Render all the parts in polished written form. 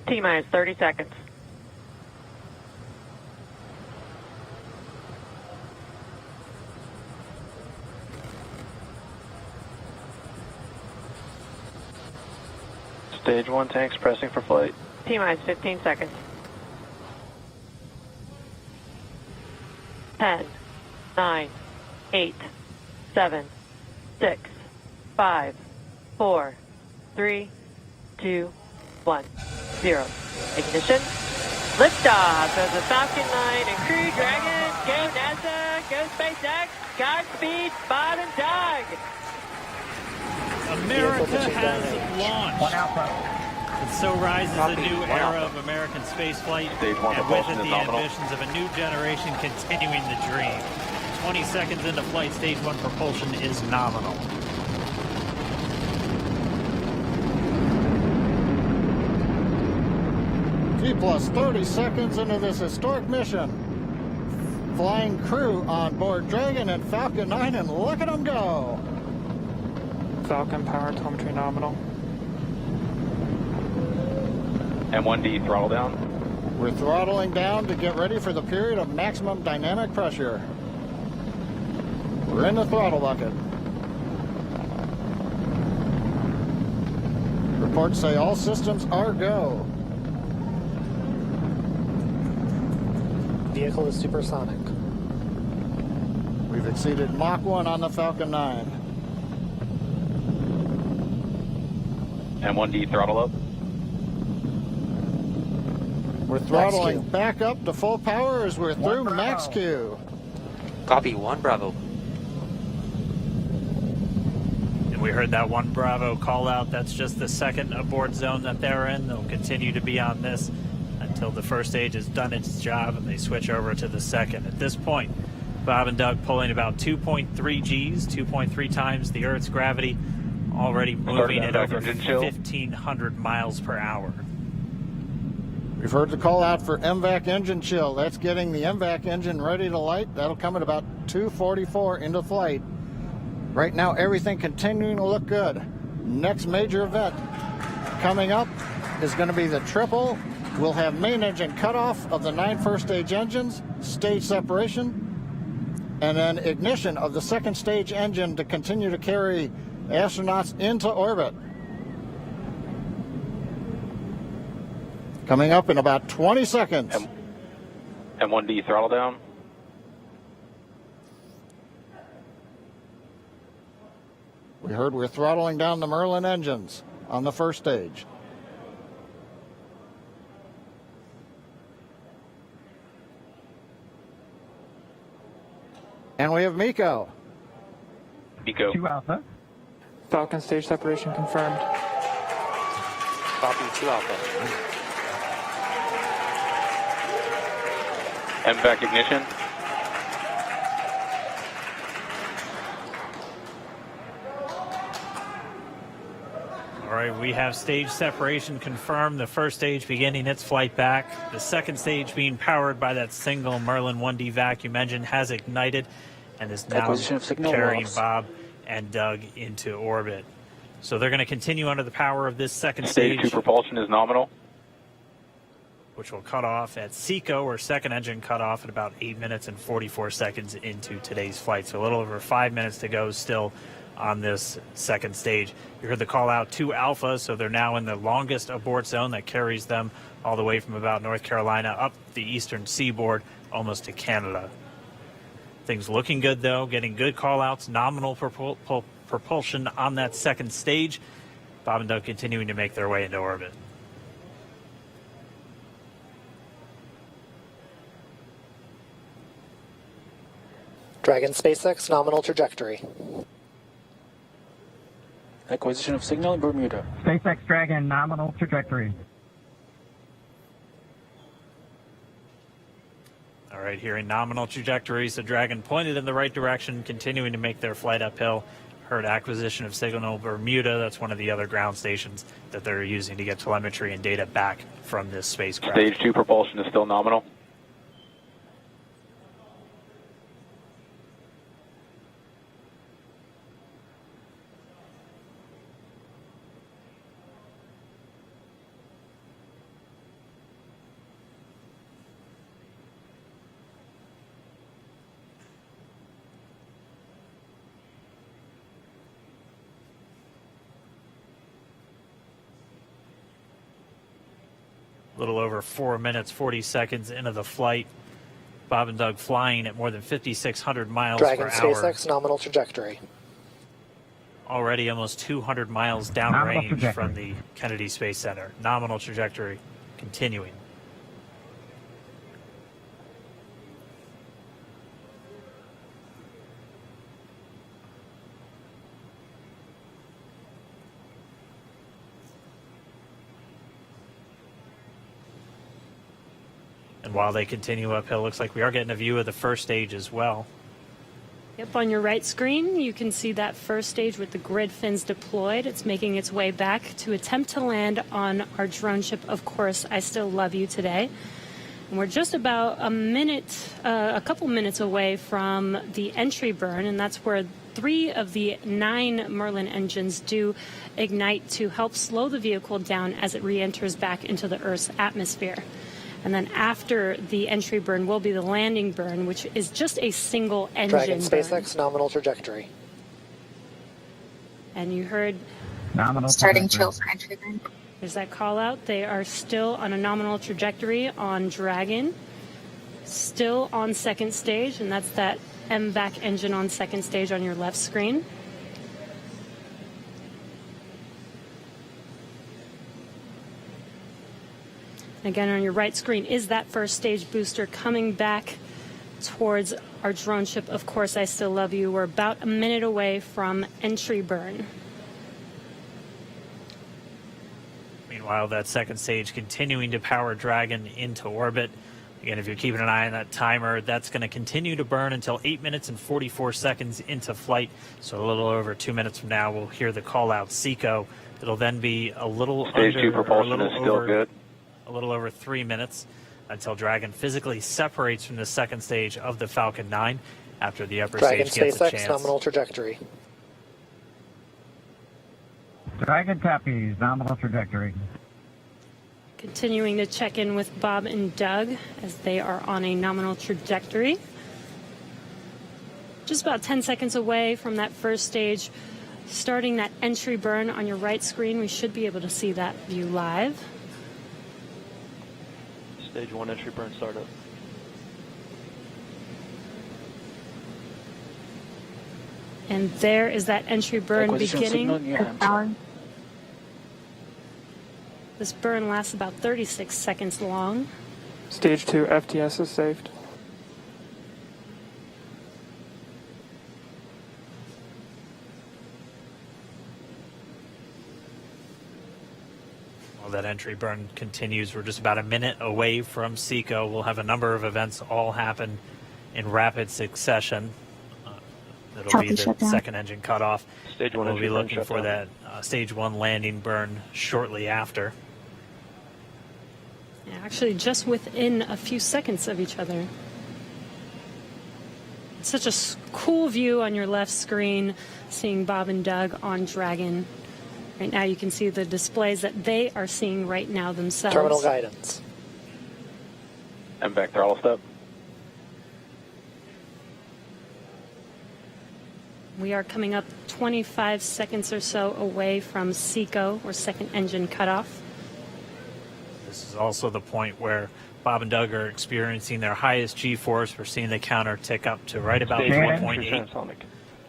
T-minus 30 seconds. Stage 1 tanks pressing for flight. T-minus 15 seconds. 10, 9, 8, 7, 6, 5, 4, 3, 2, 1, 0. Ignition. Liftoff of the Falcon 9 and Crew Dragon. Go NASA, go SpaceX. Godspeed, Bob and Doug. America has launched. And so rises a new era of American spaceflight, and with it the ambitions of a new generation continuing the dream. 20 seconds into flight, stage 1 propulsion is nominal. T plus 30 seconds into this historic mission. Flying crew on board Dragon and Falcon 9, and look at them go. Falcon power telemetry nominal. M1D throttle down. We're throttling down to get ready for the period of maximum dynamic pressure. We're in the throttle bucket. Reports say all systems are go. Vehicle is supersonic. We've exceeded Mach 1 on the Falcon 9. M1D throttle up. We're throttling back up to full power as we're through max Q. Copy, 1 Bravo. And we heard that 1 Bravo call out. That's just the second abort zone that they're in. They'll continue to be on this until the first stage has done its job and they switch over to the second. At this point, Bob and Doug pulling about 2.3 Gs, 2.3 times the Earth's gravity, already moving at over 1,500 miles per hour. We've heard the call out for MVAC engine chill. That's getting the MVAC engine ready to light. That'll come at about 2:44 into flight. Right now, everything continuing to look good. Next major event coming up is going to be the triple. We'll have main engine cutoff of the 9 first stage engines, stage separation, and then ignition of the second stage engine to continue to carry astronauts into orbit. Coming up in about 20 seconds. M1D throttle down. We heard we're throttling down the Merlin engines on the first stage. And we have Miko. Miko. 2 Alpha. Falcon stage separation confirmed. Copy, 2 Alpha. MVAC ignition. All right, we have stage separation confirmed. The first stage beginning its flight back. The second stage being powered by that single Merlin 1D vacuum engine has ignited and is now carrying Bob and Doug into orbit. So they're going to continue under the power of this second stage. Stage 2 propulsion is nominal. Which will cut off at SECO, or second engine cut off at about 8 minutes and 44 seconds into today's flight. So a little over 5 minutes to go still on this second stage. You heard the call out to Alpha, so they're now in the longest abort zone that carries them all the way from about North Carolina up the eastern seaboard almost to Canada. Things looking good though, getting good call outs, nominal propulsion on that second stage. Bob and Doug continuing to make their way into orbit. Dragon SpaceX nominal trajectory. Acquisition of signal in Bermuda. SpaceX Dragon nominal trajectory. All right, hearing nominal trajectories, the Dragon pointed in the right direction, continuing to make their flight uphill. Heard acquisition of signal Bermuda. That's one of the other ground stations that they're using to get telemetry and data back from this spacecraft. Stage 2 propulsion is still nominal. A little over 4 minutes, 40 seconds into the flight. Bob and Doug flying at more than 5,600 miles Dragon per hour. SpaceX nominal trajectory. Already almost 200 miles Nominal downrange trajectory. from the Kennedy Space Center. Nominal trajectory continuing. And while they continue uphill, looks like we are getting a view of the first stage as well. Yep, on your right screen, you can see that first stage with the grid fins deployed. It's making its way back to attempt to land on our drone ship, Of Course I Still Love You today. And we're just about a couple minutes away from the entry burn, and that's where 3 of the 9 Merlin engines do ignite to help slow the vehicle down as it re-enters back into the Earth's atmosphere. And then after the entry burn will be the landing burn, which is just a single engine Dragon burn. SpaceX nominal trajectory. And you heard Nominal Starting trajectory. chill for entry burn. there's that call out. They are still on a nominal trajectory on Dragon, still on second stage, and that's that MVAC engine on second stage on your left screen. Again, on your right screen is that first stage booster coming back towards our drone ship, Of Course I Still Love You. We're about a minute away from entry burn. Meanwhile, that second stage continuing to power Dragon into orbit. Again, if you're keeping an eye on that timer, that's going to continue to burn until 8 minutes and 44 seconds into flight. So a little over 2 minutes from now, we'll hear the call out SECO. It'll then be a little Stage under, 2 propulsion or a little is still over, good. A little over 3 minutes until Dragon physically separates from the second stage of the Falcon 9 after the upper Dragon stage gets a SpaceX chance. nominal trajectory. Dragon copies. Nominal trajectory. Continuing to check in with Bob and Doug as they are on a nominal trajectory. Just about 10 seconds away from that first stage, starting that entry burn on your right screen. We should be able to see that view live. Stage 1 entry burn startup. And there is that entry burn Acquisition of signal beginning. New Hampshire. This burn lasts about 36 seconds long. Stage 2 FTS is saved. While that entry burn continues, we're just about a minute away from SECO. We'll have a number of events all happen in rapid succession. It'll Copy, be the shutdown. second engine cutoff. Stage 1 We'll entry be burn looking shut for down. that stage 1 landing burn shortly after. Yeah, actually, just within a few seconds of each other. It's such a cool view on your left screen, seeing Bob and Doug on Dragon. Right now, you can see the displays that they are seeing right now themselves. Terminal guidance. MVAC throttle step. We are coming up 25 seconds or so away from SECO, or second engine cutoff. This is also the point where Bob and Doug are experiencing their highest G-force. We're seeing the counter tick up to right about Stage 1 entry 1.8. transonic.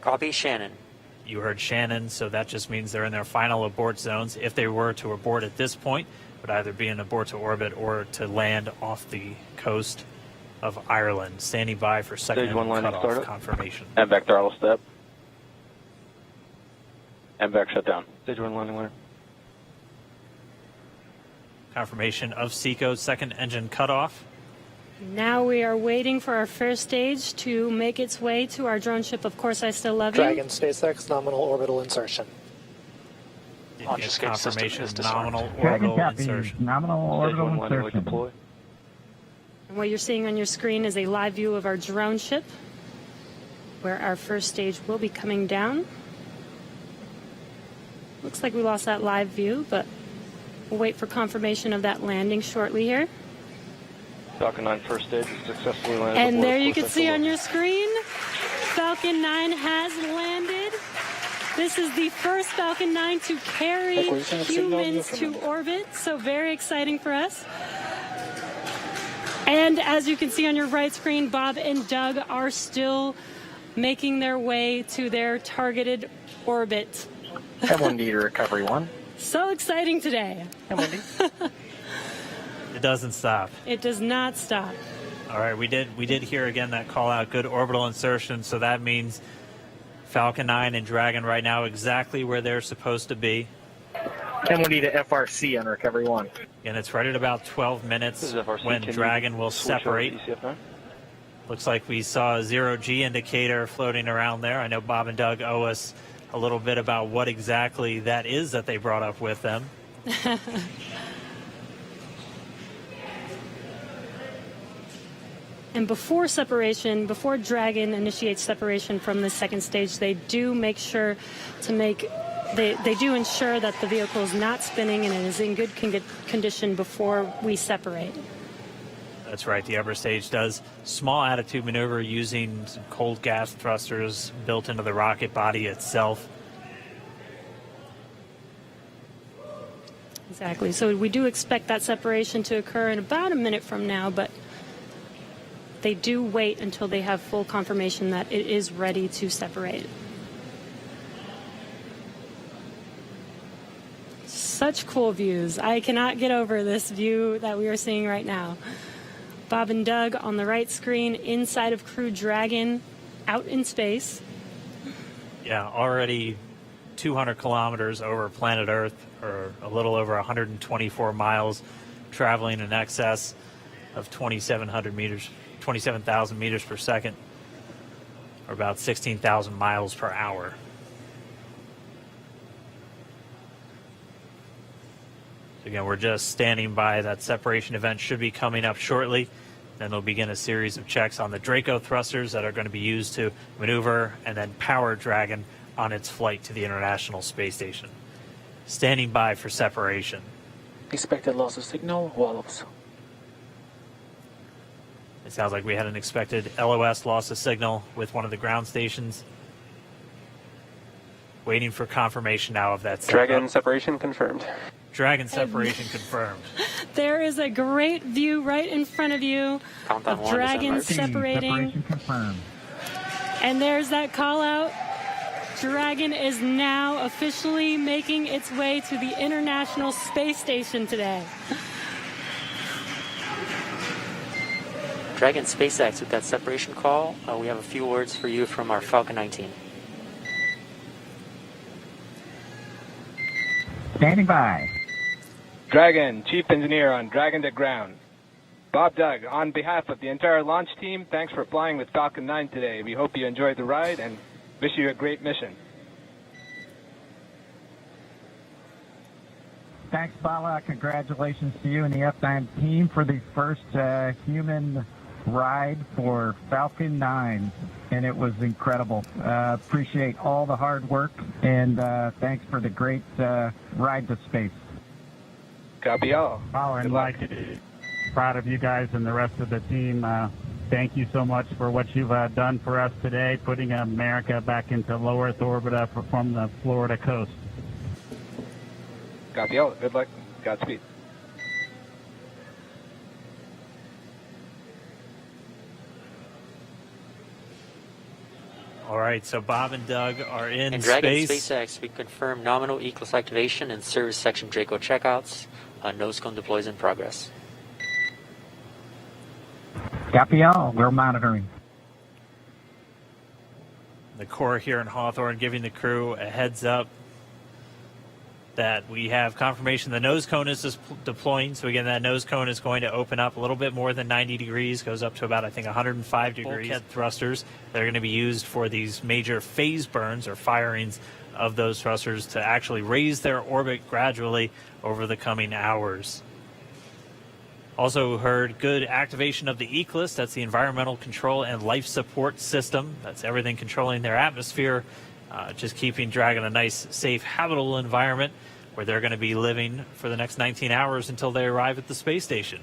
Copy Shannon. You heard Shannon, so that just means they're in their final abort zones. If they were to abort at this point, it would either be an abort to orbit or to land off the coast of Ireland. Standing by for second Stage 1 engine landing cutoff startup. confirmation. MVAC throttle step. MVAC shutdown. Stage 1 landing line. Confirmation of SECO's second engine cutoff. Now we are waiting for our first stage to make its way to our drone ship, Of Course I Still Love You. Dragon SpaceX nominal orbital insertion. It gets confirmation is disarmed. nominal Dragon orbital copies. insertion. Nominal Stage orbital 1 landing leg insertion. deploy. And what you're seeing on your screen is a live view of our drone ship, where our first stage will be coming down. Looks like we lost that live view, but we'll wait for confirmation of that landing shortly here. Falcon 9 first stage is successfully landed. And aboard there Of you Course can I Still see Love on You. your screen, Falcon 9 has landed This is the first Falcon 9 to carry humans to orbit, so very exciting for us. And as you can see on your right screen, Bob and Doug are still making their way to their targeted orbit. M1D to Recovery 1. So exciting today. M1D. It doesn't stop. It does not stop. All right, we did hear again that call out, good orbital insertion, so that means Falcon 9 and Dragon right now exactly where they're supposed to be. M1D to FRC on Recovery 1. And it's right at about 12 minutes This is FRC. when Can Dragon will switch over to separate. ECF9? Looks like we saw a 0G indicator floating around there. I know Bob and Doug owe us a little bit about what exactly that is that they brought up with them. And before separation, before Dragon initiates separation from the second stage, they do make sure to make, they do ensure that the vehicle is not spinning and it is in good condition before we separate. That's right, the upper stage does small attitude maneuver using some cold gas thrusters built into the rocket body itself. Exactly. So we do expect that separation to occur in about a minute from now, but they do wait until they have full confirmation that it is ready to separate. Such cool views. I cannot get over this view that we are seeing right now. Bob and Doug on the right screen, inside of Crew Dragon, out in space. Yeah, already 200 kilometers over planet Earth, or a little over 124 miles, traveling in excess of 2,700 meters. 27,000 meters per second, or about 16,000 miles per hour. So again, we're just standing by. That separation event should be coming up shortly. Then they'll begin a series of checks on the Draco thrusters that are going to be used to maneuver and then power Dragon on its flight to the International Space Station. Standing by for separation. Expected loss of signal, wallows. It sounds like we had an expected LOS loss of signal with one of the ground stations. Waiting for confirmation now of that. Dragon separation confirmed. Dragon separation confirmed. There is a great view right in front of you Countdown of one, Dragon December. separating. Separation confirmed. And there's that call out. Dragon is now officially making its way to the International Space Station today. Dragon SpaceX with that separation call. We have a few words for you from our Falcon 19. Standing by. Dragon, Chief Engineer on Dragon to Ground. Bob Doug, on behalf of the entire launch team, thanks for flying with Falcon 9 today. We hope you enjoyed the ride and wish you a great mission. Thanks, Bala. Congratulations to you and the F9 team for the first human ride for Falcon 9, and it was incredible. Appreciate all the hard work, and thanks for the great ride to space. Copy all. Oh, and like, proud of you guys and the rest of the team. Thank you so much for what you've done for us today, putting America back into low Earth orbit from the Florida coast. Copy all. Good luck. Godspeed. All right, so Bob and Doug are in And Dragon space. SpaceX, we confirm nominal ECLS activation and service section Draco checkouts. Nose cone deploys in progress. Copy all. We're monitoring. The Corps here in Hawthorne giving the crew a heads up that we have confirmation the nose cone is deploying. So again, that nose cone is going to open up a little bit more than 90 degrees, goes up to about, I think, 105 degrees. Bulkhead thrusters that are going to be used for these major phase burns or firings of those thrusters to actually raise their orbit gradually over the coming hours. Also heard good activation of the ECLS, that's the Environmental Control and Life Support System. That's everything controlling their atmosphere, just keeping Dragon a nice, safe, habitable environment where they're going to be living for the next 19 hours until they arrive at the space station.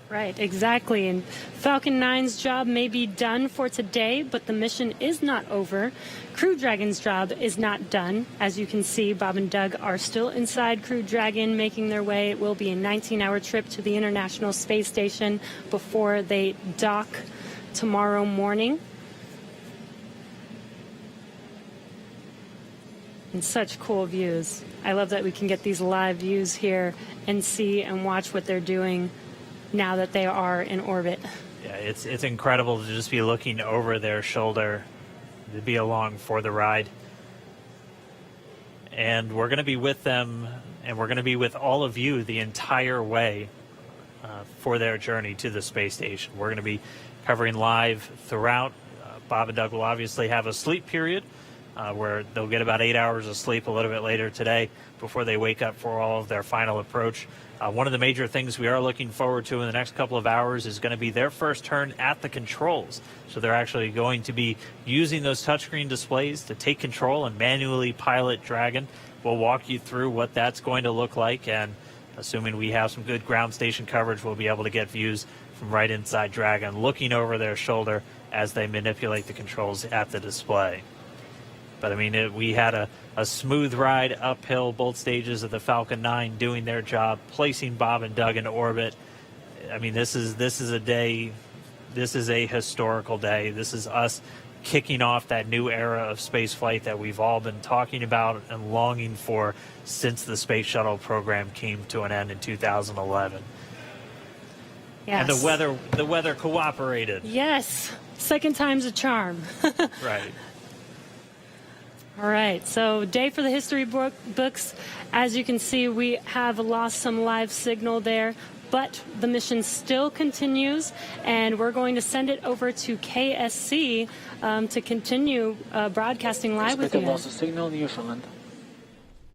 Right, exactly. And Falcon 9's job may be done for today, but the mission is not over. Crew Dragon's job is not done. As you can see, Bob and Doug are still inside Crew Dragon, making their way. It will be a 19-hour trip to the International Space Station before they dock tomorrow morning. And such cool views. I love that we can get these live views here and see and watch what they're doing now that they are in orbit. Yeah, it's incredible to just be looking over their shoulder, to be along for the ride. And we're going to be with them, and we're going to be with all of you the entire way for their journey to the space station. We're going to be covering live throughout. Bob and Doug will obviously have a sleep period where they'll get about 8 hours of sleep a little bit later today before they wake up for all of their final approach. One of the major things we are looking forward to in the next couple of hours is going to be their first turn at the controls. So they're actually going to be using those touchscreen displays to take control and manually pilot Dragon. We'll walk you through what that's going to look like, and assuming we have some good ground station coverage, we'll be able to get views from right inside Dragon, looking over their shoulder as they manipulate the controls at the display. But, I mean, we had a smooth ride uphill, both stages of the Falcon 9 doing their job, placing Bob and Doug into orbit. I mean, this is a day, this is a historical day. This is us kicking off that new era of space flight that we've all been talking about and longing for since the Space Shuttle program came to an end in 2011. Yes. And the weather cooperated. Yes. Second time's a charm. Right. All right, so day for the history books. As you can see, we have lost some live signal there, but the mission still continues, and we're going to send it over to KSC to continue broadcasting live with you. Expected loss of signal, Newfoundland.